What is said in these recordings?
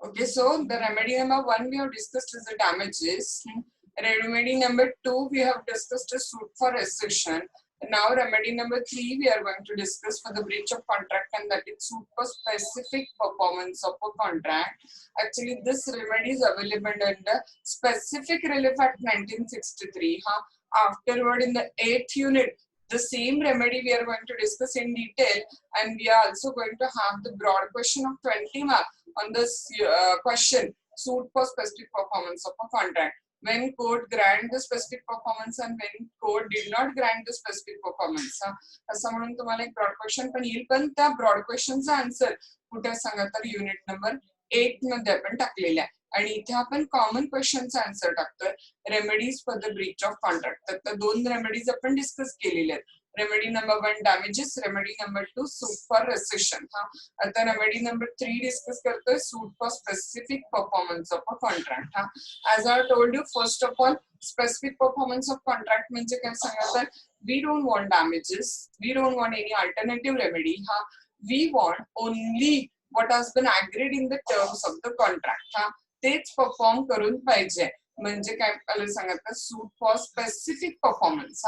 Okay, so the remedy number 1 we have discussed is the damages. Remedy number 2 we have discussed is suit for rescission. Now remedy number 3 we are going to discuss for the breach of contract, and that is suit for specific performance of a contract. Actually this remedy is available under Specific Relief Act 1963. Afterward in the 8th unit the same remedy we are going to discuss in detail, and we are also going to have the broad question of 20 marks on this question, suit for specific performance of a contract. When court grant the specific performance and when court did not grant the specific performance. असं म्हणून तुम्हाला एक broad question पण येईल, पण त्या broad क्वेश्चनचा answer कुठे सांगा तर युनिट नंबर 8 मध्ये आपण टाकलेला आहे. आणि इथे आपण कॉमन क्वेश्चनचा आन्सर टाकतोय, remedies for the Breach of contract. तर दोन रेमेडीज आपण डिस्कस केलेले आहेत. Remedy number 1 damages, remedy number 2 suit for rescission. आता रेमेडी नंबर 3 डिस्कस करतोय, suit for specific performance of a contract. As I told you, first of all, specific performance of contract म्हणजे काय सांगा तर we don't want damages, we don't want any alternative remedy. We want only what has been agreed in the terms of the contract. तेच perform करून पाहिजे. म्हणजे काय आलं सांगत तर suit for specific performance.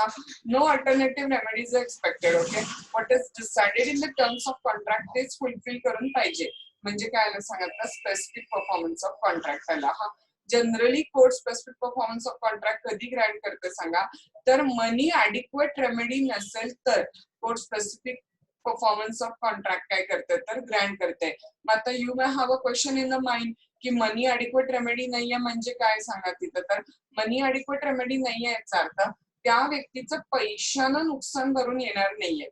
No alternative remedies expected. Okay, what is decided in the terms of contract तेच fulfil करून पाहिजे. म्हणजे काय आलं सांगत तर स्पेसिफिक परफॉर्मन्स ऑफ कॉन्ट्रॅक्ट आला. Generally court specific performance of contract कधी ग्रँट करते सांगा तर मनी ॲडिक्वेट रेमेडी नसेल तर court specific performance of contract काय करते तर ग्रँट करते. मग आता you may have a question in the mind की मनी ॲडिक्वेट रेमेडी नाहीये म्हणजे काय सांगा तिथं. तर मनी ॲडिक्वेट रेमेडी नाहीये याचा अर्थ त्या व्यक्तीचं पैशानं नुकसान भरून येणार नाहीये.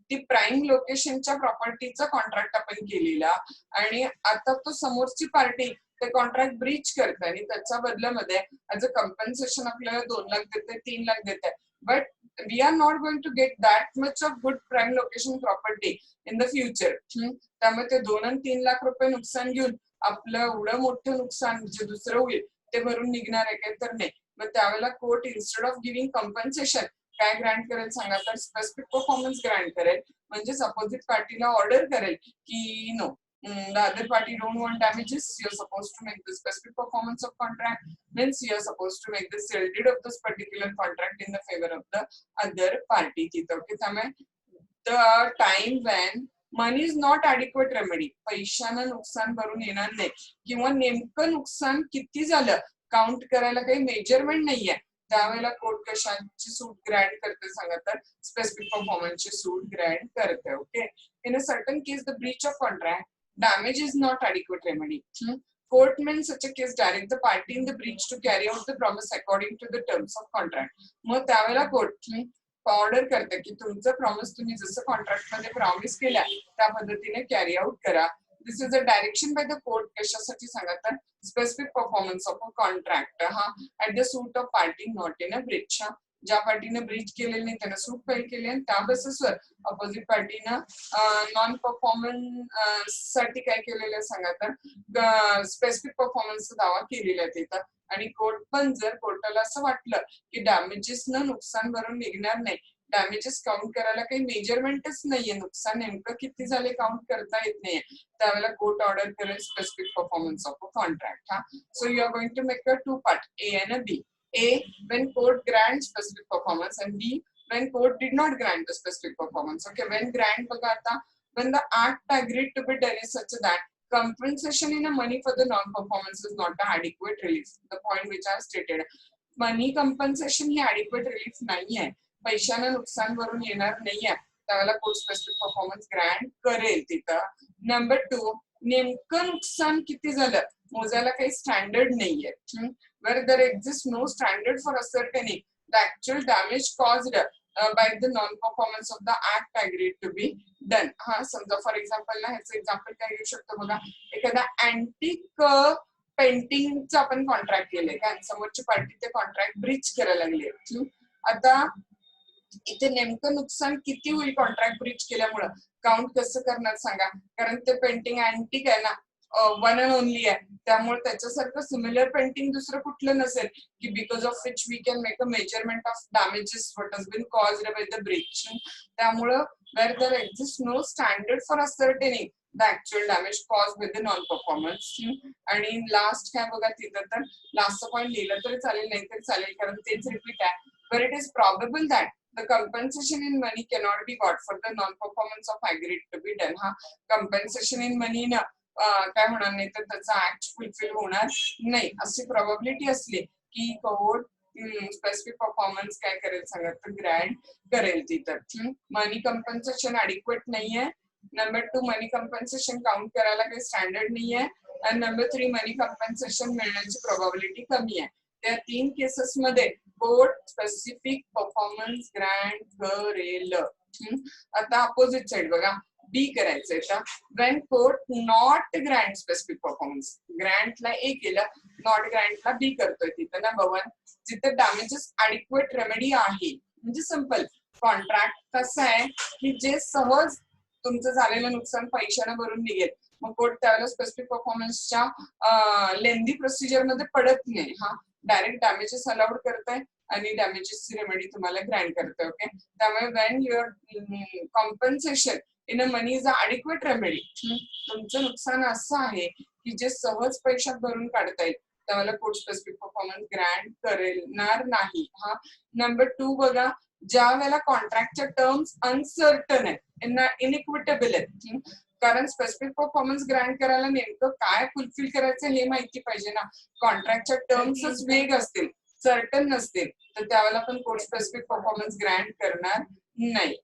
ती प्राईम लोकेशनच्या प्रॉपर्टीचा कॉन्ट्रॅक्ट आपण केलेला आणि आता तो समोरची पार्टी ते कॉन्ट्रॅक्ट ब्रीच करते आणि त्याच्या बदल्यामध्ये ऍज अ कम्पन्सेशन आपल्याला 2 लाख देते, 3 लाख देते. But we are not going to get that much of good prime location property in the future. त्यामुळे ते 2 आणि 3 लाख रुपये नुकसान घेऊन आपलं एवढं मोठं नुकसान जे दुसरं होईल ते भरून निघणार आहे काय तर नाही. मग त्यावेळेला कोर्ट इन्स्टेड ऑफ गिव्हिंग कम्पन्सेशन काय ग्रँट करेल सांगा तर स्पेसिफिक परफॉर्मन्स ग्रँट करेल. म्हणजेच अपोजिट पार्टीला ऑर्डर करेल की no, the other party don't want damages, you're supposed to make the specific performance of contract, means you're supposed to make the sale deed of this particular contract in the favor of the other party. Okay, the time when money is not adequate remedy, पैशानं नुकसान भरून येणार नाही किंवा नेमकं नुकसान किती झालं count करायला काही मेजरमेंट नाहीये, त्यावेळेला कोर्ट कशाची सूट ग्रँट करते सांगा तर स्पेसिफिक परफॉर्मन्सची सूट ग्रँट करते. Okay, in a certain case the Breach of contract damage is not adequate remedy. Court may in such a case direct the party in the breach to carry out the promise according to the terms of contract. मग त्यावेळेला court order करते की तुमचं promise तुम्ही जसं contract मध्ये promise केला त्या पद्धतीने कॅरी आउट करा. This is a direction by the court कशासाठी सांगा तर specific performance of a contract at the suit of party not in a breach. ज्या पार्टीने ब्रीच केलेली नाही त्यांना सूट फाईल केली आणि त्या बेसिसवर अपोजिट पार्टीनं नॉन परफॉर्मन्स साठी काय केलेलं सांगा तर स्पेसिफिक परफॉर्मन्सचा दावा केलेला आहे तिथं. आणि कोर्ट पण जर कोर्टाला असं वाटलं की डॅमेजेसनं नुकसान भरून निघणार नाही, डॅमेजेस काउंट करायला काही मेजरमेंटच नाहीये, नुकसान नेमकं किती झाले काउंट करता येत नाहीये, त्यावेळेला कोर्ट ऑर्डर करेल specific performance of a contract. So you are going to make a 2 part, A and a B. A, when court grants specific performance, and B, when court did not grant the specific performance. Okay, when grant बघा आता, when the act agreed to be done is such that compensation in a money for the non-performance is not an adequate relief. The point which I have stated. Money compensation he adequate relief नाही आहे, पैशानं नुकसान भरून येणार नाहीये, त्यावेळेला court specific performance Grant करेल तिथं. Number 2, नेमकं नुकसान किती झालं मोजायला काही स्टँडर्ड नाहीये. Where there exists no standard for ascertaining the actual damage caused by the non-performance of the act agreed to be done. समजा फॉर एक्झाम्पल ना ह्याचं एक्झाम्पल काय घेऊ शकतो बघा, एखादा अँटिक पेंटिंगचं आपण कॉन्ट्रॅक्ट केलंय कारण समोरची पार्टी ते कॉन्ट्रॅक्ट ब्रीच करायला लागली. आता इथे नेमकं नुकसान किती होईल कॉन्ट्रॅक्ट ब्रीच केल्यामुळं काउंट कसं करणार सांगा, कारण ते पेंटिंग अँटिक आहे ना, 1 and only आहे, त्यामुळे त्याच्यासारखं सिमिलर पेंटिंग दुसरं कुठलं नसेल की because of which we can make a measurement of damages what has been caused by the breach. त्यामुळं where there exists no standard for ascertaining the actual damage cause with the non performance. आणि last काय बघा तिथं तर लास्टचा point लिहिलं तरी चालेल नाही तरी चालेल कारण तेच रिपीट आहे. But it is probable that the compensation in money cannot be got for the non-performance of agreed to be done. हा compensation in money ना काय होणार नाही तर त्याचा ऍक्ट फुलफिल होणार नाही अशी प्रोबॅबिलिटी असली की कोर्ट स्पेसिफिक परफॉर्मन्स काय करेल सांगा तर ग्रँट करेल तिथं. मनी कंपन्सेशन ॲडिक्वेट नाहीये. नंबर 2 मनी कंपन्सेशन काउंट करायला काही स्टँडर्ड नाहीये. आणि नंबर 3 मनी कंपन्सेशन मिळण्याची प्रोबॅबिलिटी कमी आहे. त्या 3 केसेस मध्ये कोर्ट स्पेसिफिक परफॉर्मन्स ग्रँट करेल. आता अपोजिट साइड बघा बी करायचंय का when court not grant specific performance. ग्रँटला ए केलं नॉट ग्रँटला बी करतोय तिथं नंबर 1 जिथे डॅमेजेस ॲडिक्वेट रेमेडी आहे. म्हणजे सिंपल कॉन्ट्रॅक्ट कसं आहे की जे सहज तुमचं झालेलं नुकसान पैशाने भरून निघेल मग कोर्ट त्यावेळेला स्पेसिफिक परफॉर्मन्सच्या लेंदी प्रोसिजर मध्ये पडत नाही. हा डायरेक्ट डॅमेजेस अलाउड करताय आणि डॅमेजेसची रेमेडी तुम्हाला ग्रँट करते. ओके त्यामुळे Wien your compensation in a money is a adequate remedy. तुमचं नुकसान असं आहे की जे सहज पैशात भरून काढता येईल त्यावेळेला कोर्ट स्पेसिफिक परफॉर्मन्स ग्रँट करणार नाही. हा नंबर 2 बघा ज्या वेळेला कॉन्ट्रॅक्टच्या टर्म्स अनसर्टन आहेत इनइक्विटेबल आहेत. कारण स्पेसिफिक परफॉर्मन्स ग्रँट करायला नेमकं काय फुलफिल करायचं हे माहिती पाहिजे ना. कॉन्ट्रॅक्टच्या टर्म्सच वेग असतील सर्टन नसतील तर त्यावेळेला पण कोर्ट स्पेसिफिक परफॉर्मन्स ग्रँट करणार नाही.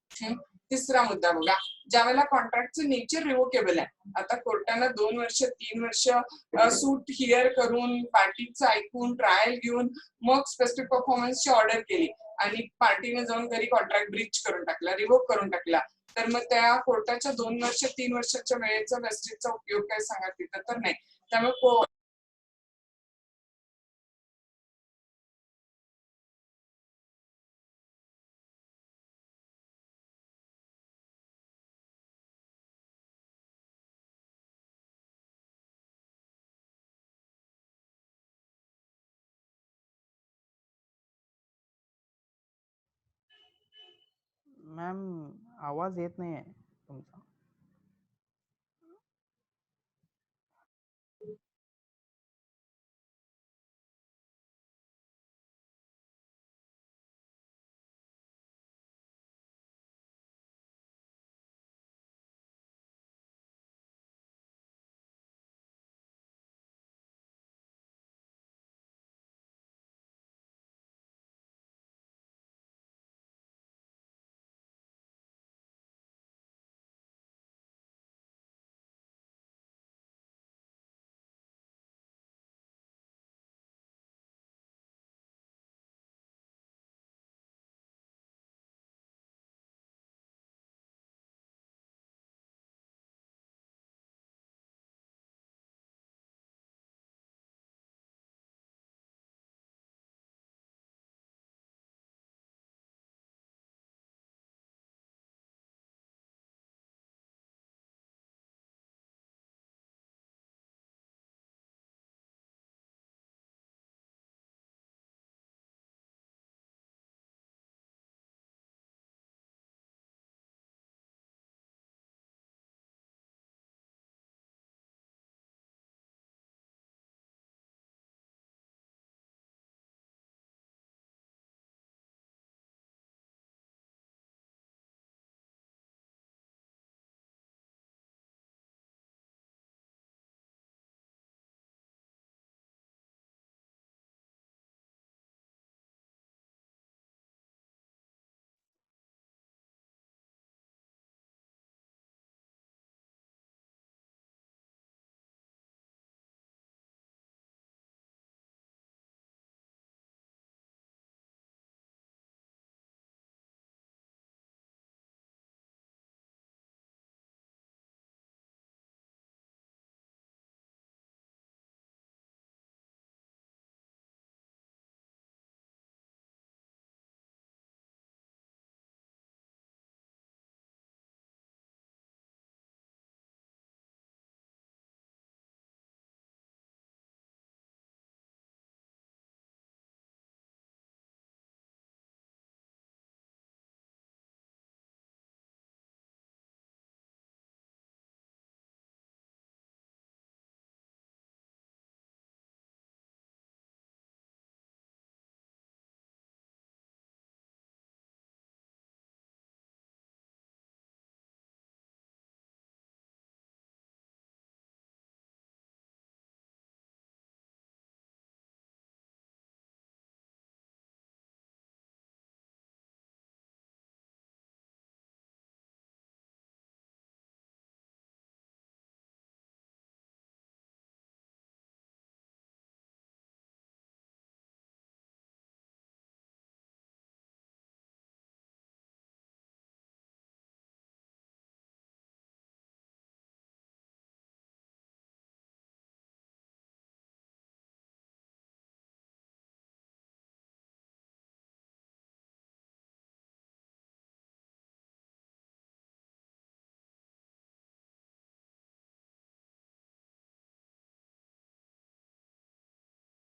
तिसरा मुद्दा बघा ज्यावेळेला कॉन्ट्रॅक्टचं नेचर रिवोकेबल आहे. आता कोर्टानं 2 वर्ष 3 वर्ष सूट हिअर करून पार्टीचं ऐकून ट्रायल घेऊन मग स्पेसिफिक परफॉर्मन्सची ऑर्डर केली आणि पार्टीने जाऊन घरी कॉन्ट्रॅक्ट ब्रीच करून टाकला रिवोक करून टाकला तर मग त्या कोर्टाच्या 2 वर्ष 3 वर्षाच्या वेळेचा वेस्टेजचा उपयोग काय सांगा तिथं तर नाही. त्यामुळे मॅम आवाज येत नाही आहे तुमचा.